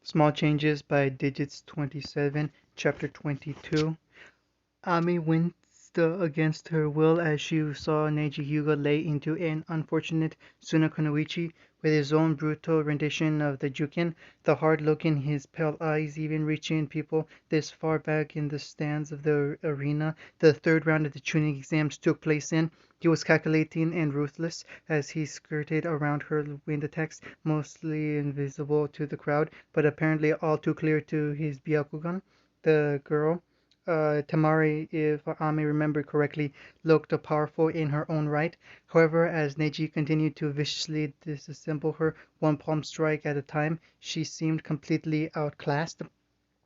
Small Changes by Digits 27, Chapter 22. Ami winced against her will as she saw Neji Hyuga lay into an unfortunate Tsunakunoichi with his own brutal rendition of the Juken, the hard look in his pale eyes even reaching people this far back in the stands of the arena the third round of the tuning exams took place in. He was calculating and ruthless as he skirted around her wind attacks, mostly invisible to the crowd, but apparently all too clear to his Byakugan. The girl, Tamari, if I may remember correctly, looked powerful in her own right. However, as Neji continued to viciously disassemble her one palm strike at a time, she seemed completely outclassed.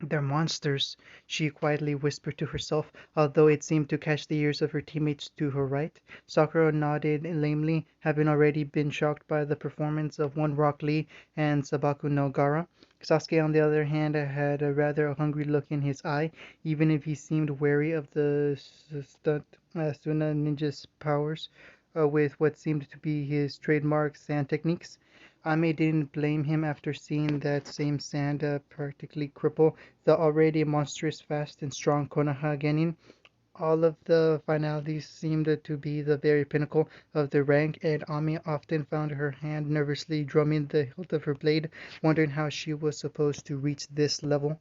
"They're monsters," she quietly whispered to herself, although it seemed to catch the ears of her teammates to her right. Sakura nodded lamely, having already been shocked by the performance of one Rock Lee and Sabaku no Gara. Sasuke, on the other hand, had a rather hungry look in his eye, even if he seemed wary of the stunt Suna ninja's powers with what seemed to be his trademark sand techniques. Ame didn't blame him after seeing that same sand practically cripple the already monstrous fast and strong Konoha Genin. All of the finalities seemed to be the very pinnacle of the rank, and Ami often found her hand nervously drumming the hilt of her blade, wondering how she was supposed to reach this level.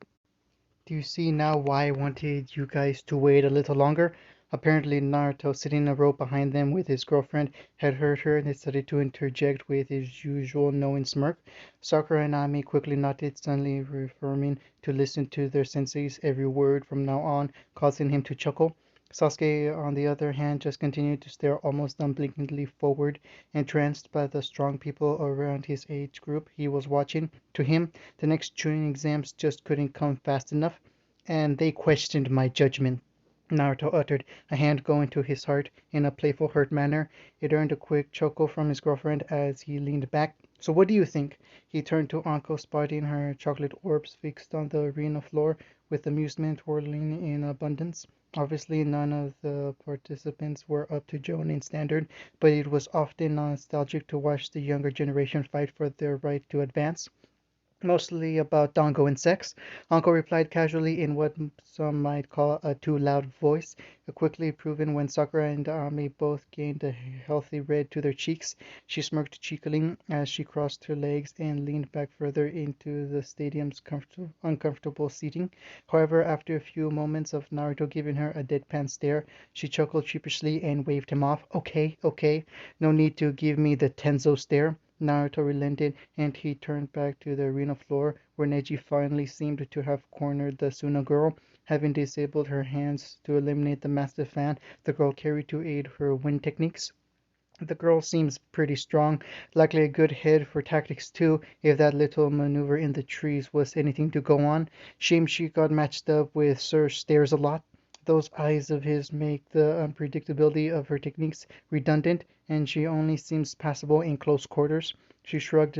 Do you see now why I wanted you guys to wait a little longer? Apparently Naruto, sitting in a row behind them with his girlfriend, had heard her and decided to interject with his usual knowing smirk. Sakura and Ami quickly nodded, suddenly reaffirming to listen to their sensei's every word from now on, causing him to chuckle. Sasuke, on the other hand, just continued to stare almost unblinkingly forward, entranced by the strong people around his age group he was watching. To him, the next tuning exams just couldn't come fast enough, and they questioned my judgment. Naruto uttered, a hand going to his heart in a playful hurt manner. It earned a quick chuckle from his girlfriend as he leaned back. So what do you think? He turned to Anko, spotting her chocolate orbs fixed on the arena floor with amusement whirling in abundance. Obviously, none of the participants were up to Jonin standard, but it was often nostalgic to watch the younger generation fight for their right to advance. Mostly about Dango and sex, Uncle replied casually in what some might call a too loud voice, quickly proven when Sakura and Ami both gained a healthy red to their cheeks. She smirked cheekily as she crossed her legs and leaned back further into the stadium's uncomfortable seating. However, after a few moments of Naruto giving her a deadpan stare, she chuckled sheepishly and waved him off. Okay, okay, no need to give me the Tenzo stare. Naruto relented, and he turned back to the arena floor, where Neji finally seemed to have cornered the Suna girl. Having disabled her hands to eliminate the massive fan the girl carried to aid her wind techniques. The girl seems pretty strong, likely a good head for tactics too, if that little maneuver in the trees was anything to go on. Shame she got matched up with Sir Stairs a lot. Those eyes of his make the unpredictability of her techniques redundant, and she only seems passable in close quarters. She shrugged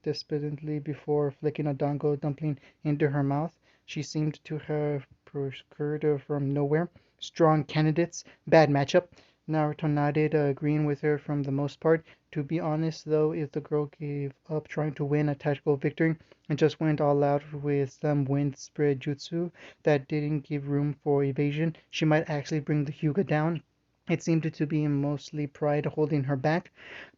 despondently before flicking a dango dumpling into her mouth. She seemed to have procured from nowhere. Strong candidates, bad matchup. Naruto nodded, agreeing with her for the most part. To be honest, though, if the girl gave up trying to win a tactical victory and just went all out with some wind spread jutsu that didn't give room for evasion, she might actually bring the Hyuga down. It seemed to be mostly pride holding her back.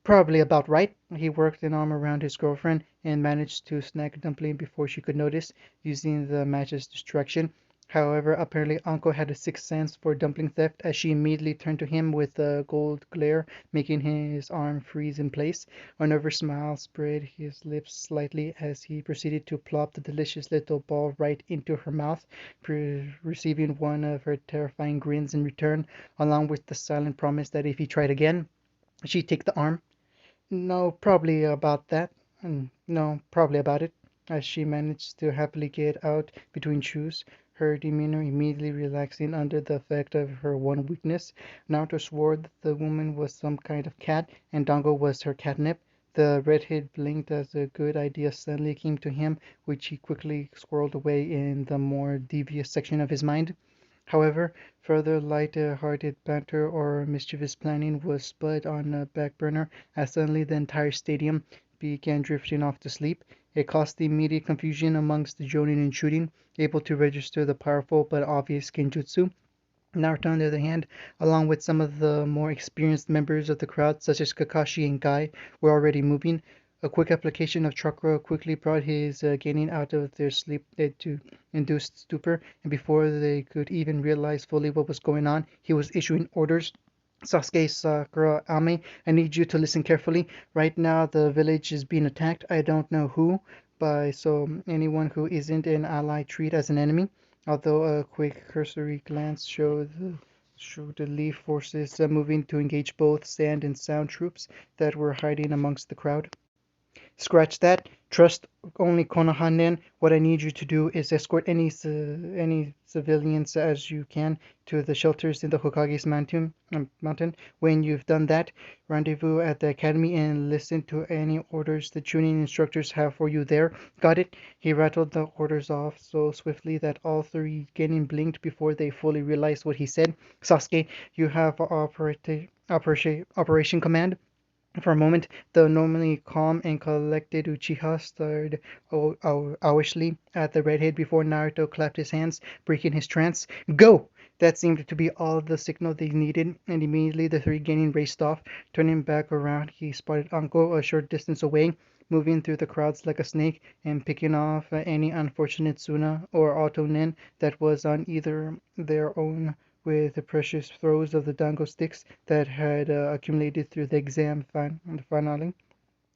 Probably about right. He worked an arm around his girlfriend and managed to snag a dumpling before she could notice, using the match's distraction. However, apparently Uncle had a sixth sense for dumpling theft as she immediately turned to him with a gold glare, making his arm freeze in place. A nervous smile spread his lips slightly as he proceeded to plop the delicious little ball right into her mouth, receiving one of her terrifying grins in return, along with the silent promise that if he tried again, she'd take the arm. No, probably about that. No, probably about it. As she managed to happily get out between shoes, her demeanor immediately relaxing under the effect of her one weakness. Naruto swore that the woman was some kind of cat, and Dango was her catnip. The redhead blinked as a good idea suddenly came to him, which he quickly squirreled away in the more devious section of his mind. However, further light-hearted banter or mischievous planning was put on a back burner as suddenly the entire stadium began drifting off to sleep. It caused immediate confusion amongst the Jonin and shooting, able to register the powerful but obvious genjutsu. Naruto, on the other hand, along with some of the more experienced members of the crowd, such as Kakashi and Guy, were already moving. A quick application of chakra quickly brought his genin out of their sleep to induced stupor, and before they could even realize fully what was going on, he was issuing orders. Sasuke, Sakura, Ame, I need you to listen carefully. Right now, the village is being attacked. I don't know who, but so anyone who isn't an ally treat as an enemy. Although a quick cursory glance showed the Leaf forces moving to engage both sand and sound troops that were hiding amongst the crowd. Scratch that. Trust only Konoha. What I need you to do is escort any civilians as you can to the shelters in the Hokage's mountain. When you've done that, rendezvous at the academy and listen to any orders the tuning instructors have for you there. Got it? He rattled the orders off so swiftly that all three getting blinked before they fully realized what he said. Sasuke, you have Operation Command. For a moment, the normally calm and collected Uchiha stared owlishly at the redhead before Naruto clapped his hands, breaking his trance. Go! That seemed to be all the signal they needed, and immediately the three Genin raced off. Turning back around, he spotted Anko a short distance away, moving through the crowds like a snake and picking off any unfortunate Suna or Autonen that was on either their own with the precious throws of the dango sticks that had accumulated through the finale,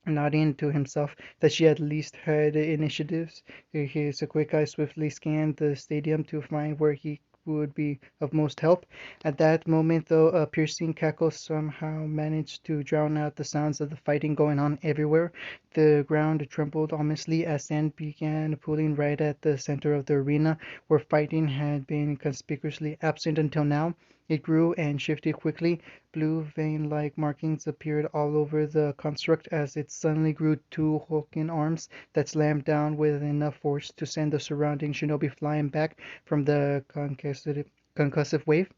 nodding to himself that she at least had initiatives. His quick eye swiftly scanned the stadium to find where he would be of most help. At that moment, though, a piercing cackle somehow managed to drown out the sounds of the fighting going on everywhere. The ground trembled ominously as sand began pooling right at the center of the arena, where fighting had been conspicuously absent until now. It grew and shifted quickly. Blue vein-like markings appeared all over the construct as it suddenly grew two hulking arms that slammed down with enough force to send the surrounding shinobi flying back from the concussive wave.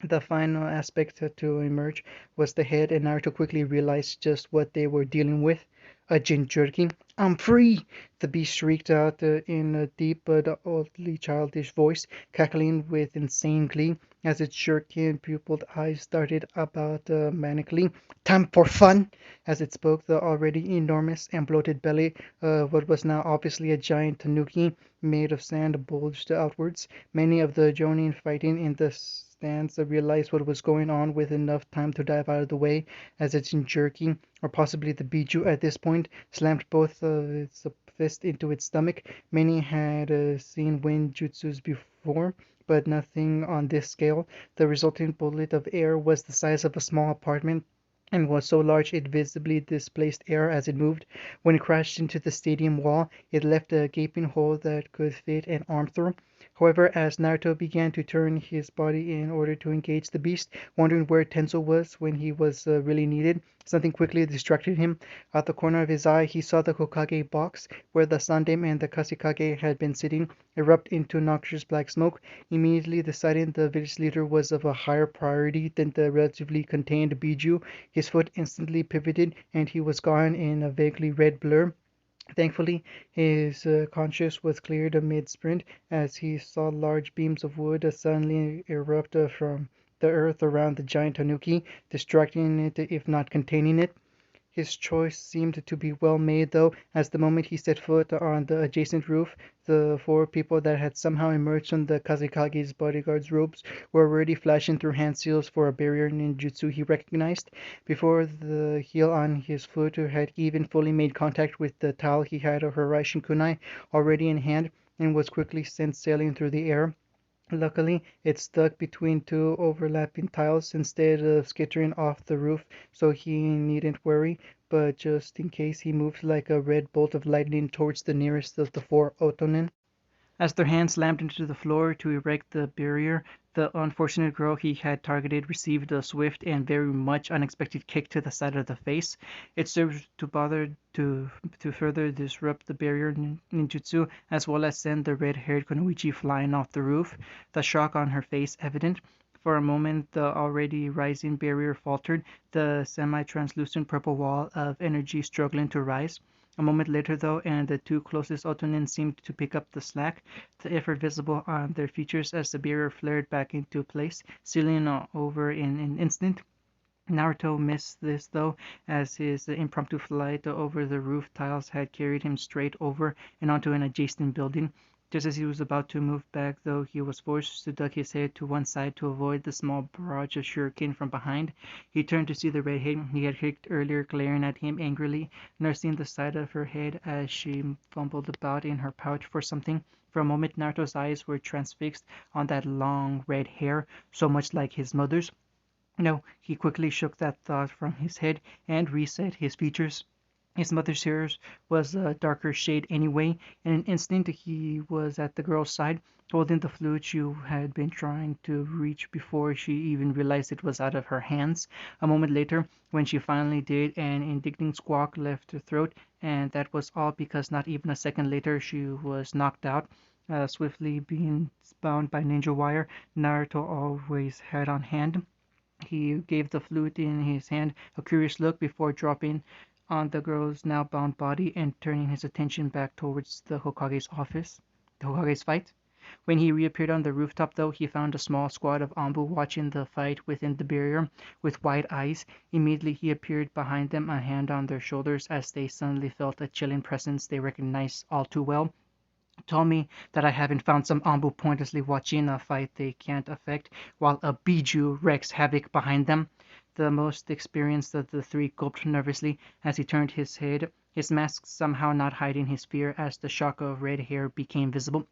The final aspect to emerge was the head, and Naruto quickly realized just what they were dealing with. A Jinchuriki. I'm free! The beast shrieked out in a deep but oddly childish voice, cackling with insane glee as its shuriken pupiled eyes darted about manically. Time for fun! As it spoke, the already enormous and bloated belly of what was now obviously a giant tanuki made of sand bulged outwards. Many of the jonin fighting in the stands realized what was going on with enough time to dive out of the way as its jerking, or possibly the Biju at this point, slammed both of its fists into its stomach. Many had seen wind jutsus before, but nothing on this scale. The resulting bullet of air was the size of a small apartment and was so large it visibly displaced air as it moved. When it crashed into the stadium wall, it left a gaping hole that could fit an arm through. However, as Naruto began to turn his body in order to engage the beast, wondering where Tenso was when he was really needed, something quickly distracted him. At the corner of his eye, he saw the Hokage box, where the Sandem and the Kashikage had been sitting, erupt into noxious black smoke, immediately deciding the village leader was of a higher priority than the relatively contained Biju. His foot instantly pivoted, and he was gone in a vaguely red blur. Thankfully, his conscience was cleared mid-sprint as he saw large beams of wood suddenly erupt from the earth around the giant tanuki, distracting it if not containing it. His choice seemed to be well made, though, as the moment he set foot on the adjacent roof, the four people that had somehow emerged from the Kazekage's bodyguard's robes were already flashing through hand seals for a barrier ninjutsu he recognized. Before the heel on his foot had even fully made contact with the towel, he had a Horaishin kunai already in hand and was quickly sent sailing through the air. Luckily, it stuck between two overlapping tiles instead of skittering off the roof, so he needn't worry, but just in case he moved like a red bolt of lightning towards the nearest of the four Otonin. As their hands slammed into the floor to erect the barrier, the unfortunate girl he had targeted received a swift and very much unexpected kick to the side of the face. It served to bother to further disrupt the barrier ninjutsu, as well as send the red-haired Kunoichi flying off the roof, the shock on her face evident. For a moment, the already rising barrier faltered, the semi-translucent purple wall of energy struggling to rise. A moment later, though, and the two closest Otonin seemed to pick up the slack, the effort visible on their features as the barrier flared back into place, sealing over in an instant. Naruto missed this though, as his impromptu flight over the roof tiles had carried him straight over and onto an adjacent building. Just as he was about to move back, though, he was forced to duck his head to one side to avoid the small barrage of shuriken from behind. He turned to see the redhead he had kicked earlier glaring at him angrily, nursing the side of her head as she fumbled about in her pouch for something. For a moment, Naruto's eyes were transfixed on that long red hair, so much like his mother's. No, he quickly shook that thought from his head and reset his features. His mother's hair was a darker shade anyway. In an instant he was at the girl's side, holding the flute she had been trying to reach before she even realized it was out of her hands. A moment later, when she finally did, an indignant squawk left her throat, and that was all because not even a second later she was knocked out. Swiftly being bound by ninja wire, Naruto always had on hand. He gave the flute in his hand a curious look before dropping on the girl's now bound body and turning his attention back towards the Hokage's office. The Hokage's fight. When he reappeared on the rooftop, though, he found a small squad of Anbu watching the fight within the barrier with wide eyes. Immediately he appeared behind them, a hand on their shoulders, as they suddenly felt a chilling presence they recognized all too well. Tell me that I haven't found some Ambu pointlessly watching a fight they can't affect, while a Biju wreaks havoc behind them. The most experienced of the three gulped nervously as he turned his head, his mask somehow not hiding his fear as the shock of red hair became visible.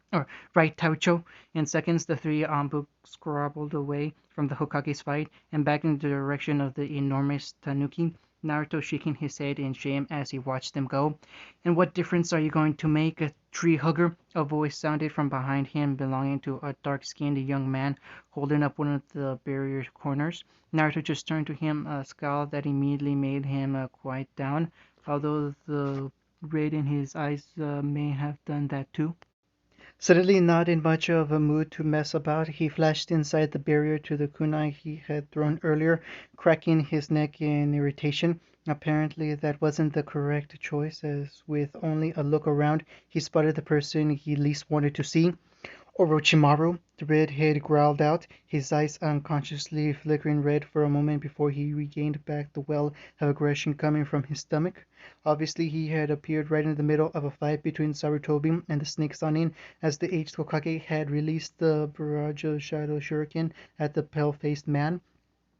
Right, Taucho? In seconds, the three Ambu scrabbled away from the Hokage's fight and back in the direction of the enormous Tanuki, Naruto shaking his head in shame as he watched them go. "And what difference are you going to make, a tree hugger?" a voice sounded from behind him belonging to a dark-skinned young man holding up one of the barrier corners. Naruto just turned to him, a scowl that immediately made him quiet down, although the red in his eyes may have done that too. Suddenly not in much of a mood to mess about, he flashed inside the barrier to the kunai he had thrown earlier, cracking his neck in irritation. Apparently that wasn't the correct choice, as with only a look around, he spotted the person he least wanted to see. Orochimaru, the redhead growled out, his eyes unconsciously flickering red for a moment before he regained back the well of aggression coming from his stomach. Obviously he had appeared right in the middle of a fight between Sarutobi and the Snake Sanin, as the aged Hokage had released the barrage of Shadow Shuriken at the pale-faced man.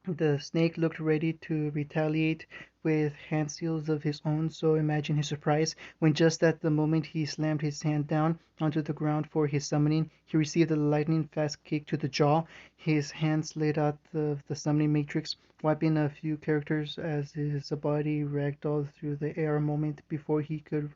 The snake looked ready to retaliate with hand seals of his own, so imagine his surprise when just at the moment he slammed his hand down onto the ground for his summoning, he received a lightning-fast kick to the jaw. His hand slid out of the summoning matrix, wiping a few characters as his body ragdolled through the air a moment before he could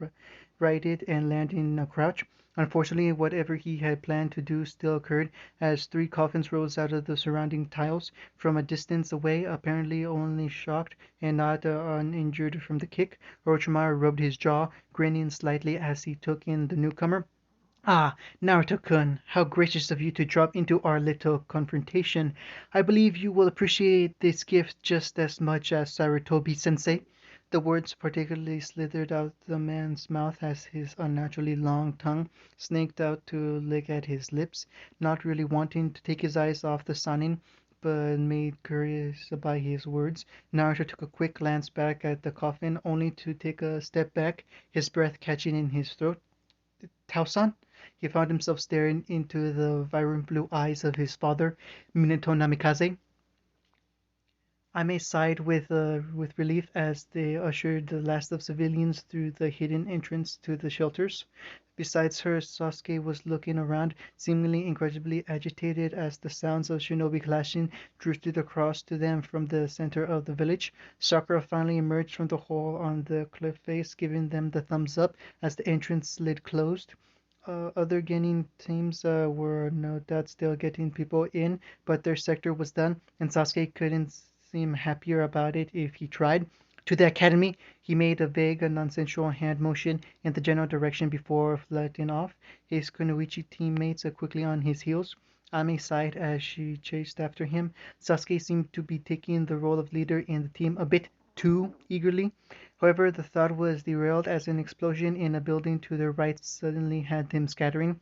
right it and land in a crouch. Unfortunately, whatever he had planned to do still occurred, as three coffins rose out of the surrounding tiles from a distance away, apparently only shocked and not uninjured from the kick. Orochimaru rubbed his jaw, grinning slightly as he took in the newcomer. "Ah, Naruto-kun, how gracious of you to drop into our little confrontation. I believe you will appreciate this gift just as much as Sarutobi-sensei." The words particularly slithered out the man's mouth as his unnaturally long tongue snaked out to lick at his lips, not really wanting to take his eyes off the Sanin, but made curious by his words. Naruto took a quick glance back at the coffin, only to take a step back, his breath catching in his throat. "Tao-san?" He found himself staring into the vibrant blue eyes of his father, Minato Namikaze. Aime sighed with relief as they ushered the last of civilians through the hidden entrance to the shelters. Besides her, Sasuke was looking around, seemingly incredibly agitated as the sounds of shinobi clashing drifted across to them from the center of the village. Sakura finally emerged from the hole on the cliff face, giving them the thumbs up as the entrance slid closed. Other Genin teams were no doubt still getting people in, but their sector was done, and Sasuke couldn't seem happier about it if he tried. "To the academy!" He made a vague and nonsensical hand motion in the general direction before flitting off, his Kunoichi teammates quickly on his heels. Ami sighed as she chased after him. Sasuke seemed to be taking the role of leader in the team a bit too eagerly. However, the thought was derailed as an explosion in a building to their right suddenly had them scattering.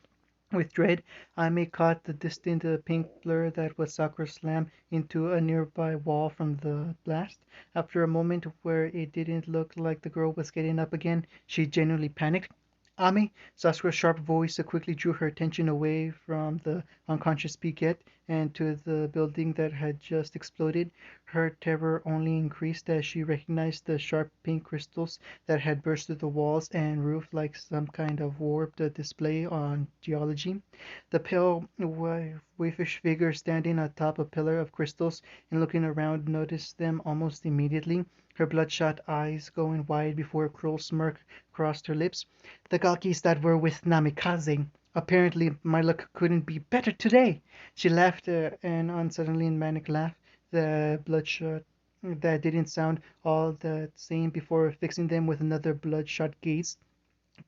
With dread, Aime caught the distant pink blur that was Sakura slammed into a nearby wall from the blast. After a moment where it didn't look like the girl was getting up again, she genuinely panicked. Ami, Sakura's sharp voice quickly drew her attention away from the unconscious Piquet and to the building that had just exploded. Her terror only increased as she recognized the sharp pink crystals that had burst through the walls and roof like some kind of warped display on geology. The pale, waifish figure standing atop a pillar of crystals and looking around noticed them almost immediately, her bloodshot eyes going wide before a cruel smirk crossed her lips. The Gakis that were with Namikaze. Apparently, my luck couldn't be better today. She laughed an unsettling manic laugh, the bloodshot that didn't sound all the same before fixing them with another bloodshot gaze.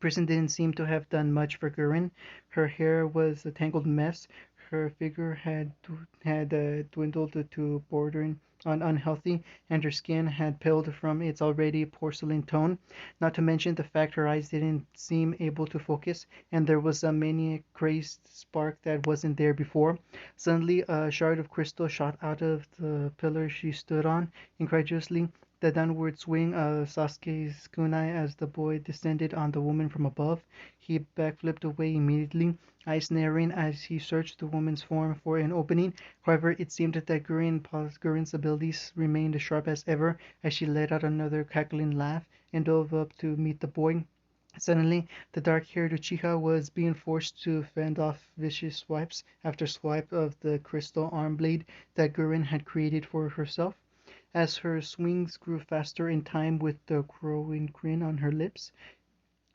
Prison didn't seem to have done much for Gurin. Her hair was a tangled mess. Her figure had dwindled to bordering on unhealthy, and her skin had paled from its already porcelain tone. Not to mention the fact her eyes didn't seem able to focus, and there was a maniac crazed spark that wasn't there before. Suddenly, a shard of crystal shot out of the pillar she stood on, incredulously the downward swing of Sasuke's kunai as the boy descended on the woman from above. He backflipped away immediately, eyes narrowing as he searched the woman's form for an opening. However, it seemed that Gurin's abilities remained as sharp as ever as she let out another cackling laugh and dove up to meet the boy. Suddenly, the dark-haired Uchiha was being forced to fend off vicious swipes after swipe of the crystal arm blade that Gurin had created for herself. As her swings grew faster in time with the growing grin on her lips,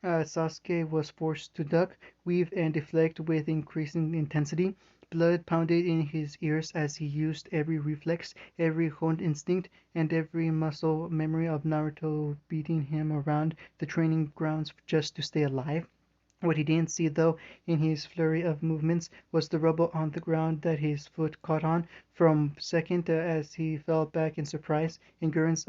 Sasuke was forced to duck, weave, and deflect with increasing intensity. Blood pounded in his ears as he used every reflex, every honed instinct, and every muscle memory of Naruto beating him around the training grounds just to stay alive. What he didn't see, though, in his flurry of movements, was the rubble on the ground that his foot caught on. For a second, as he fell back in surprise, and Gurren's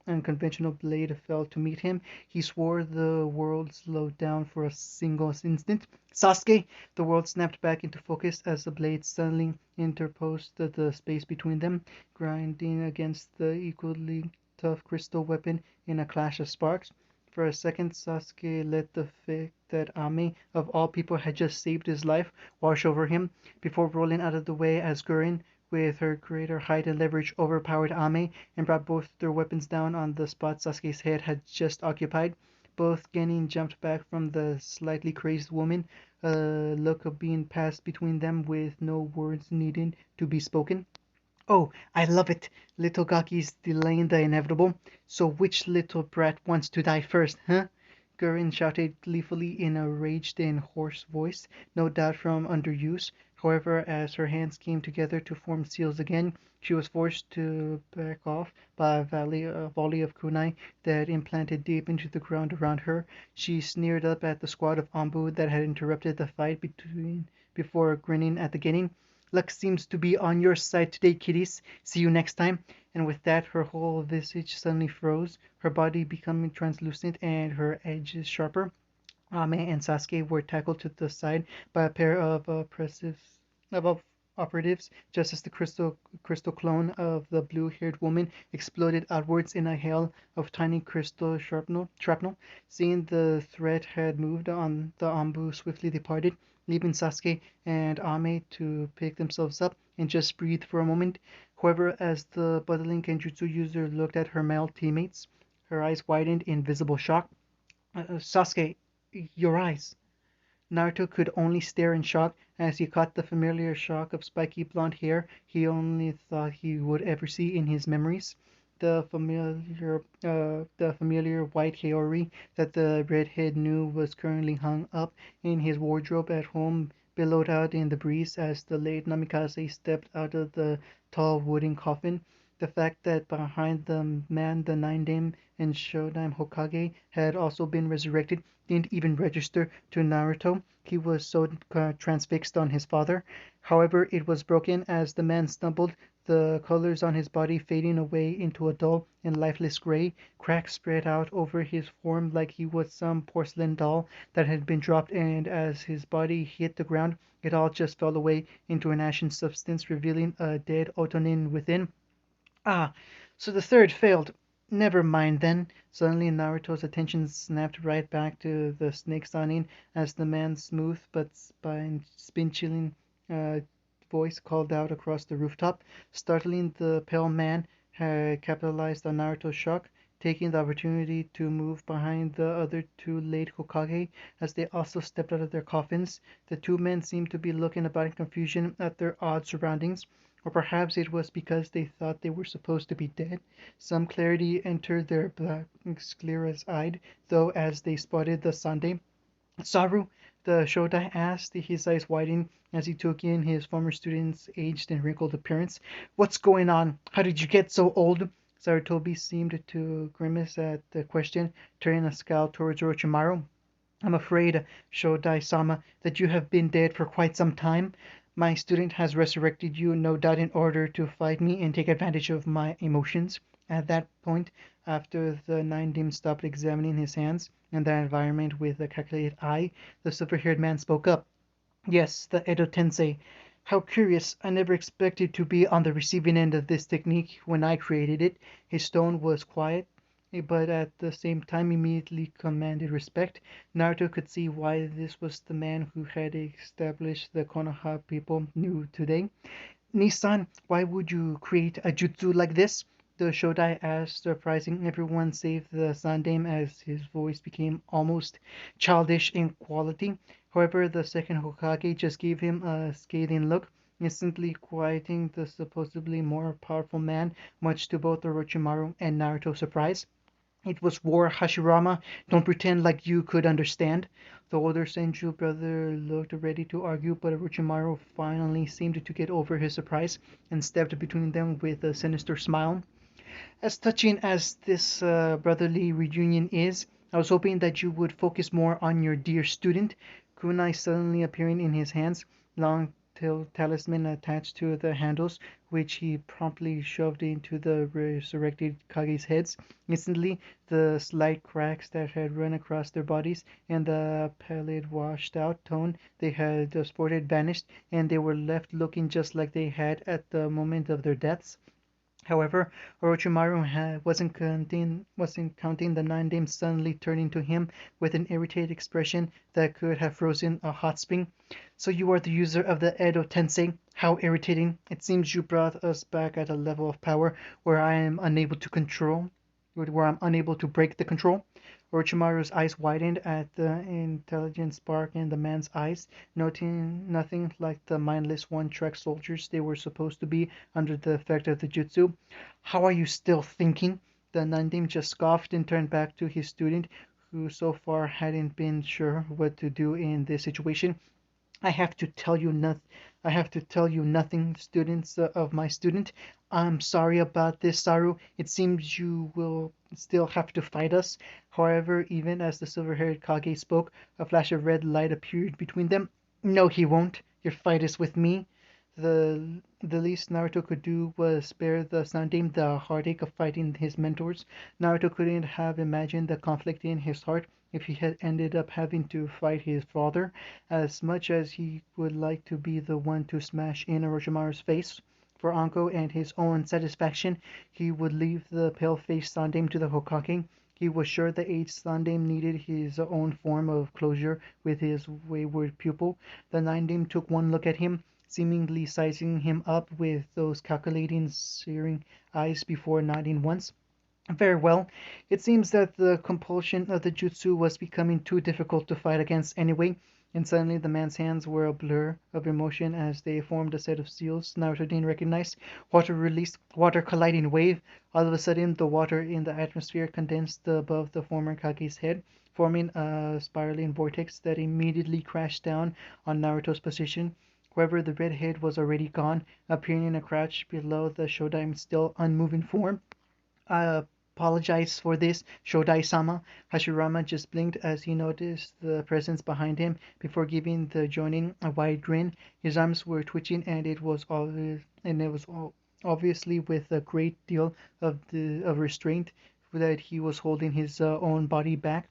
unconventional blade fell to meet him, he swore the world slowed down for a single instant. Sasuke! The world snapped back into focus as the blade suddenly interposed the space between them, grinding against the equally tough crystal weapon in a clash of sparks. For a second, Sasuke let the fact that Ame, of all people, had just saved his life wash over him, before rolling out of the way as Gurin, with her greater height and leverage, overpowered Ame and brought both their weapons down on the spot Sasuke's head had just occupied. Both Genin jumped back from the slightly crazed woman, a look of being passed between them with no words needing to be spoken. Oh, I love it! Little Gaki's delaying the inevitable. So which little brat wants to die first, huh? Gurin shouted gleefully in a raged and hoarse voice, no doubt from underuse. However, as her hands came together to form seals again, she was forced to back off by a volley of kunai that implanted deep into the ground around her. She sneered up at the squad of Ambu that had interrupted the fight before grinning at the Genin. Luck seems to be on your side today, kiddies. See you next time. And with that, her whole visage suddenly froze, her body becoming translucent and her edges sharper. Ame and Sasuke were tackled to the side by a pair of of operatives, just as the crystal clone of the blue-haired woman exploded outwards in a hail of tiny crystal shrapnel. Seeing the threat had moved on, the Ambu swiftly departed, leaving Sasuke and Ame to pick themselves up and just breathe for a moment. However, as the budding Kenjutsu user looked at her male teammates, her eyes widened in visible shock. Sasuke, your eyes. Naruto could only stare in shock as he caught the familiar shock of spiky blonde hair he only thought he would ever see in his memories. The familiar white haori that the redhead knew was currently hung up in his wardrobe at home billowed out in the breeze as the late Namikaze stepped out of the tall wooden coffin. The fact that behind the man the nine Dame and Shodan Hokage had also been resurrected didn't even register to Naruto. He was so transfixed on his father. However, it was broken as the man stumbled the colors on his body fading away into a dull and lifeless gray. Cracks spread out over his form like he was some porcelain doll that had been dropped, and as his body hit the ground, it all just fell away into an ashen substance, revealing a dead Otonin within. Ah, so the third failed. Never mind then. Suddenly Naruto's attention snapped right back to the snake Sanin as the man's smooth but spine-chilling uh, voice called out across the rooftop. Startling, the pale man had capitalized on Naruto's shock, taking the opportunity to move behind the other two late Hokage as they also stepped out of their coffins. The two men seemed to be looking about in confusion at their odd surroundings. Or perhaps it was because they thought they were supposed to be dead. Some clarity entered their black, sclerous eyed, though, as they spotted the Sunday. Saru, the Shodai asked, his eyes widening as he took in his former student's aged and wrinkled appearance. What's going on? How did you get so old? Sarutobi seemed to grimace at the question, turning a scowl towards Orochimaru. I'm afraid, Shodai-sama, that you have been dead for quite some time. My student has resurrected you, no doubt in order to fight me and take advantage of my emotions. At that point, after the nine dim stopped examining his hands and their environment with a calculated eye, the silver-haired man spoke up. Yes, the Edo Tensei. How curious. I never expected to be on the receiving end of this technique when I created it. His tone was quiet, but at the same time immediately commanded respect. Naruto could see why this was the man who had established the Konoha people knew today. Nissan, why would you create a jutsu like this? The Shodai asked, surprising everyone save the Sandame as his voice became almost childish in quality. However, the second Hokage just gave him a scathing look, instantly quieting the supposedly more powerful man, much to both Orochimaru and Naruto's surprise. It was war, Hashirama. Don't pretend like you could understand. The older Senju brother looked ready to argue, but Orochimaru finally seemed to get over his surprise and stepped between them with a sinister smile. As touching as this brotherly reunion is, I was hoping that you would focus more on your dear student. Kunai suddenly appearing in his hands, long talisman attached to the handles, which he promptly shoved into the resurrected Kage's heads. Instantly, the slight cracks that had run across their bodies and the pallid, washed-out tone they had sported vanished, and they were left looking just like they had at the moment of their deaths. However, Orochimaru wasn't counting the nine dames suddenly turning to him with an irritated expression that could have frozen a hot spring. So you are the user of the Edo Tensei? How irritating. It seems you brought us back at a level of power where I'm unable to break the control. Orochimaru's eyes widened at the intelligent spark in the man's eyes, noting nothing like the mindless one-track soldiers they were supposed to be under the effect of the jutsu. How are you still thinking? The Nandim just scoffed and turned back to his student, who so far hadn't been sure what to do in this situation. I have to tell you nothing. I have to tell you nothing, students of my student. I'm sorry about this, Saru. It seems you will still have to fight us. However, even as the silver-haired Kage spoke, a flash of red light appeared between them. No, he won't. Your fight is with me. The least Naruto could do was spare the Sandaime the heartache of fighting his mentors. Naruto couldn't have imagined the conflict in his heart if he had ended up having to fight his father, as much as he would like to be the one to smash in Orochimaru's face. For Anko and his own satisfaction, he would leave the pale-faced Sandaime to the Hokage. He was sure the aged Sandaime needed his own form of closure with his wayward pupil. The Nine-Dame took one look at him, seemingly sizing him up with those calculating, searing eyes before nodding once. Very well. It seems that the compulsion of the jutsu was becoming too difficult to fight against anyway, and suddenly the man's hands were a blur of emotion as they formed a set of seals Naruto didn't recognize. Water released, water colliding wave. All of a sudden, the water in the atmosphere condensed above the former Kage's head, forming a spiraling vortex that immediately crashed down on Naruto's position. However, the red head was already gone, appearing in a crouch below the Shodaime's still unmoving form. I apologize for this, Shodai-sama. Hashirama just blinked as he noticed the presence behind him before giving the joining a wide grin. His arms were twitching, and it was obviously with a great deal of restraint that he was holding his own body back.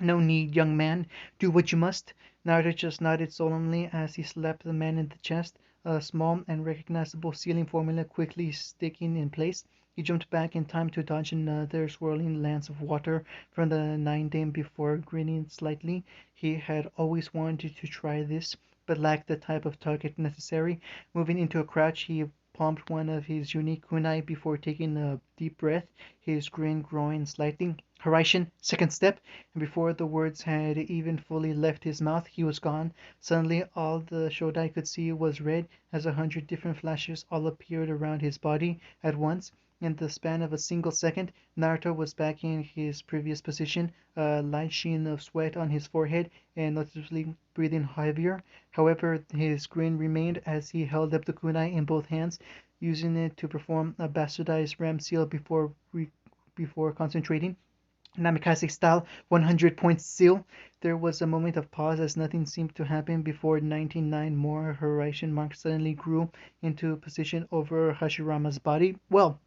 "No need, young man. Do what you must." Naruto just nodded solemnly as he slapped the man in the chest, a small and recognizable sealing formula quickly sticking in place. He jumped back in time to dodge another swirling lance of water from the nine dame before grinning slightly. He had always wanted to try this, but lacked the type of target necessary. Moving into a crouch, he pumped one of his unique kunai before taking a deep breath, his grin growing slightly. "Horaitian, second step!" And before the words had even fully left his mouth, he was gone. Suddenly all the Shodai could see was red, as 100 different flashes all appeared around his body at once. In the span of a single second, Naruto was back in his previous position, a light sheen of sweat on his forehead, and noticeably breathing heavier. However, his grin remained as he held up the kunai in both hands, using it to perform a bastardized ram seal before concentrating. Namikaze style 100-point seal. There was a moment of pause as nothing seemed to happen before 99 more Horaitian marks suddenly grew into position over Hashirama's body. "Well,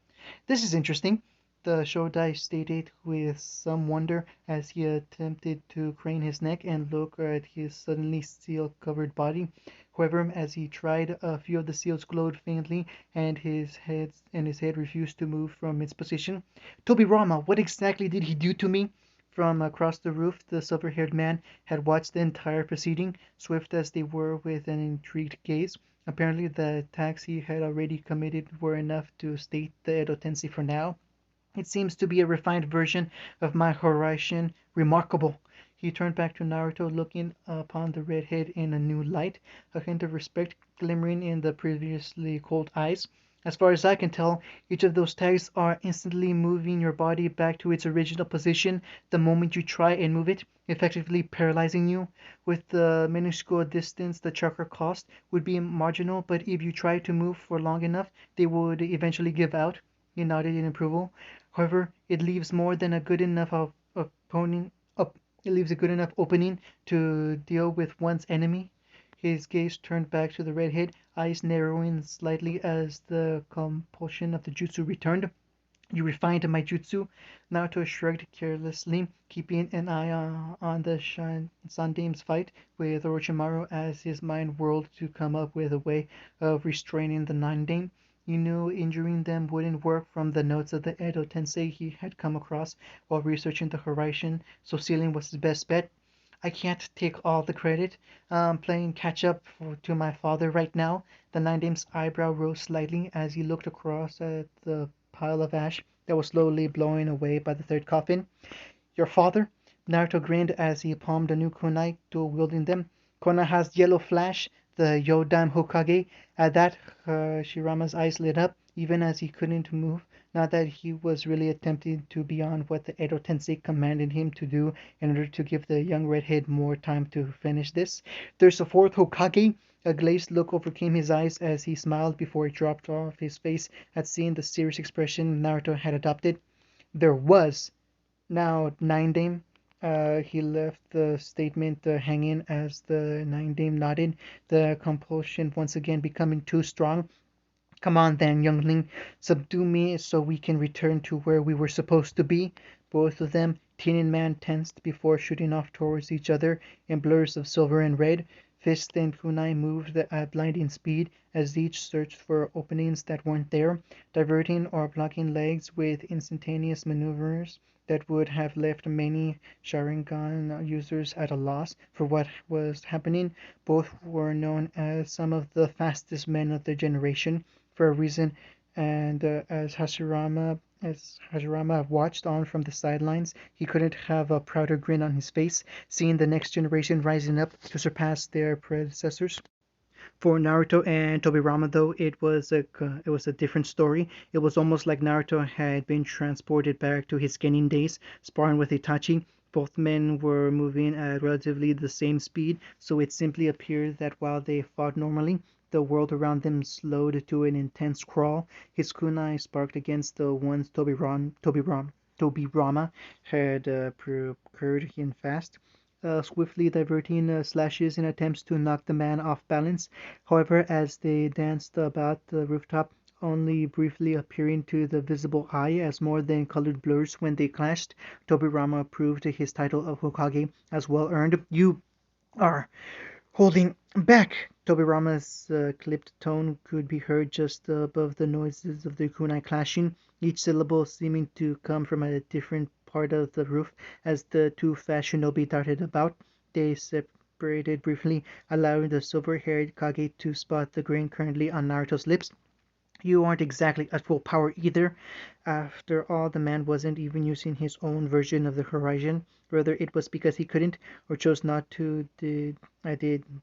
this is interesting," the Shodai stated with some wonder as he attempted to crane his neck and look at his suddenly seal-covered body. However, as he tried, a few of the seals glowed faintly, and his head refused to move from its position. "Tobirama, what exactly did he do to me?" From across the roof, the silver-haired man had watched the entire proceeding, swift as they were with an intrigued gaze. Apparently the attacks he had already committed were enough to state the Edo Tensei for now. "It seems to be a refined version of my Horician. Remarkable." He turned back to Naruto, looking upon the redhead in a new light, a hint of respect glimmering in the previously cold eyes. "As far as I can tell, each of those tags are instantly moving your body back to its original position the moment you try and move it, effectively paralyzing you. With the minuscule distance the chakra cost would be marginal, but if you try to move for long enough, they would eventually give out." He nodded in approval. "However, it leaves more than a good enough opponent up it leaves a good enough opening to deal with one's enemy." His gaze turned back to the redhead, eyes narrowing slightly as the compulsion of the jutsu returned. "You refined my jutsu?" Naruto shrugged carelessly, keeping an eye on the Sandame's fight with Orochimaru as his mind whirled to come up with a way of restraining the Nine-Dame. He knew injuring them wouldn't work from the notes of the Edo Tensei he had come across while researching the Horizon, so sealing was his best bet. "I can't take all the credit. I'm playing catch up to my father right now." The Nine-Dame's eyebrow rose slightly as he looked across at the pile of ash that was slowly blowing away by the third coffin. "Your father?" Naruto grinned as he palmed a new kunai, dual wielding them. "Kona has yellow flash, the Yodam Hokage." At that, Shirama's eyes lit up, even as he couldn't move, not that he was really attempting to beyond what the Edo Tensei commanded him to do in order to give the young redhead more time to finish this. "There's a fourth Hokage?" A glazed look overcame his eyes as he smiled before it dropped off his face at seeing the serious expression Naruto had adopted. "There was. Now, Nine Dame." He left the statement hanging as the Nine Dame nodded, the compulsion once again becoming too strong. "Come on then, youngling, subdue me so we can return to where we were supposed to be." Both of them, Teen and Man, tensed before shooting off towards each other in blurs of silver and red. Fist and kunai moved at blinding speed as each searched for openings that weren't there, diverting or blocking legs with instantaneous maneuvers that would have left many Sharingan users at a loss for what was happening. Both were known as some of the fastest men of their generation for a reason, and as Hashirama watched on from the sidelines, he couldn't have a prouder grin on his face, seeing the next generation rising up to surpass their predecessors. For Naruto and Tobirama, though, it was a different story. It was almost like Naruto had been transported back to his Genin days, sparring with Itachi. Both men were moving at relatively the same speed, so it simply appeared that while they fought normally, the world around them slowed to an intense crawl. His kunai sparked against the ones Tobirama had procured in fast, swiftly diverting slashes in attempts to knock the man off balance. However, as they danced about the rooftop, only briefly appearing to the visible eye as more than colored blurs when they clashed. Tobirama proved his title of Hokage as well earned. You are holding back. Tobirama's clipped tone could be heard just above the noises of the kunai clashing, each syllable seeming to come from a different part of the roof. As the two fast shinobi darted about, they separated briefly, allowing the silver-haired Kage to spot the grin currently on Naruto's lips. You aren't exactly at full power either. After all, the man wasn't even using his own version of the horizon. Whether it was because he couldn't or chose not to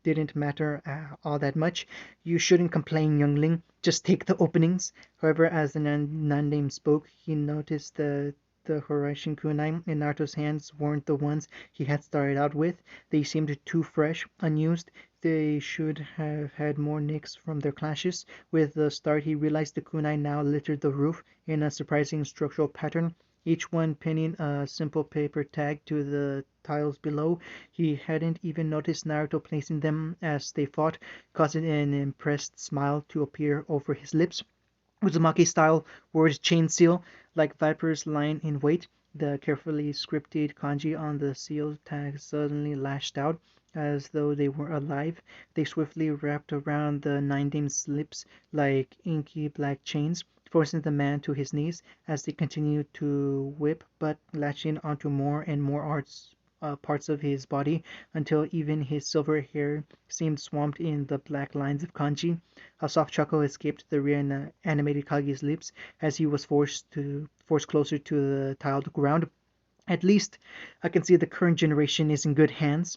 didn't matter all that much. You shouldn't complain, youngling. Just take the openings. However, as the non-name spoke, he noticed that the Horaishin kunai in Naruto's hands weren't the ones he had started out with. They seemed too fresh, unused. They should have had more nicks from their clashes. With the start, he realized the kunai now littered the roof in a surprising structural pattern, each one pinning a simple paper tag to the tiles below. He hadn't even noticed Naruto placing them as they fought, causing an impressed smile to appear over his lips. Uzumaki-style word chain seal, like vipers lying in wait. The carefully scripted kanji on the seal tags suddenly lashed out, as though they were alive. They swiftly wrapped around the nine-dame's lips like inky black chains, forcing the man to his knees as they continued to whip, but latching onto more and more parts of his body until even his silver hair seemed swamped in the black lines of kanji. A soft chuckle escaped the reanimated Kage's lips as he was forced closer to the tiled ground. At least I can see the current generation is in good hands,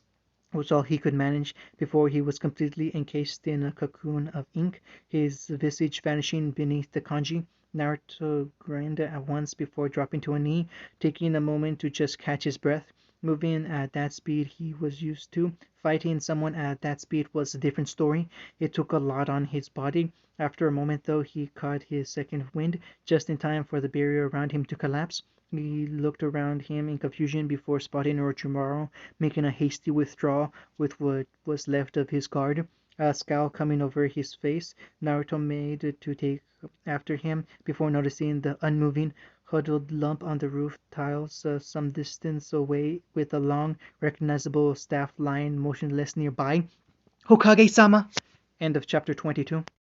was all he could manage before he was completely encased in a cocoon of ink, his visage vanishing beneath the kanji. Naruto grinned at once before dropping to a knee, taking a moment to just catch his breath. Moving at that speed he was used to, fighting someone at that speed was a different story. It took a lot on his body. After a moment, though, he caught his second wind, just in time for the barrier around him to collapse. He looked around him in confusion before spotting Orochimaru making a hasty withdrawal with what was left of his guard. A scowl coming over his face, Naruto made to take after him before noticing the unmoving, huddled lump on the roof tiles some distance away with a long, recognizable staff lying motionless nearby. Hokage-sama! End of chapter 22.